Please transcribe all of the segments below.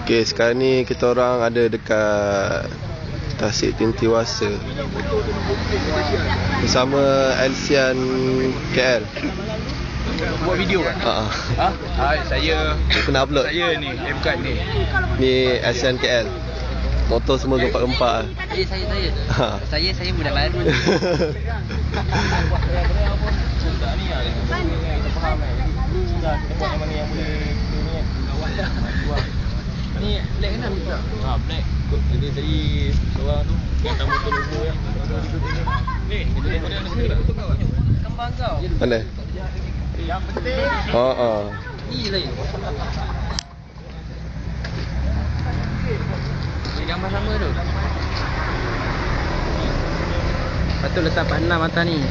Okay, sekarang ni kita orang ada dekat Tasik Tintiwasa bersama Alsian KL. Buat video kan? Hai, saya Kena upload. Saya ni, bukan ni. Ni Alsian KL. Motor semua gempak-gempak. Saya budak baru. Ni black kan tak? Black. Jadi tadi seorang tu yang tamu tu dulu ya. Ni, kita tengok dia nak kembang kau. Mana? Yang penting. Ni lain. Ni gambar sama tu. Patut letak 46 mata ni.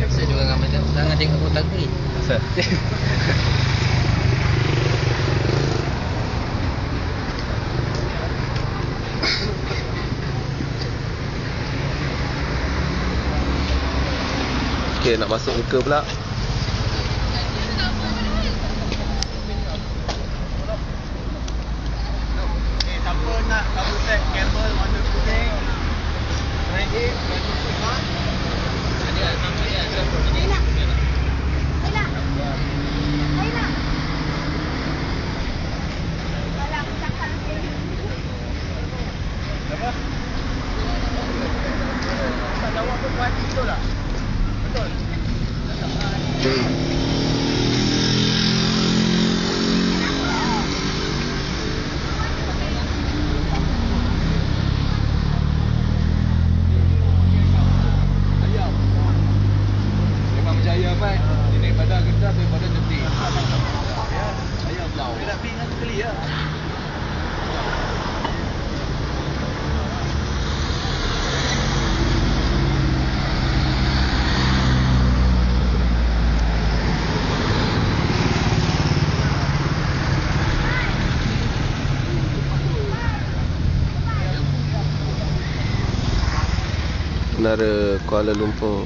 Saya juga ramai sangat tengok kotak ni. Asal? Okay, nak masuk muka pula. Siapa nak double set kabel warna kuning? Ready? Apa? Tak tahu apa buat betul tak? Betul? Ayam memang berjaya Pat. Ini badan gendas daripada cantik. Ayam blau. Dia nak pergi dengan sekali ya. Menara Kuala Lumpur.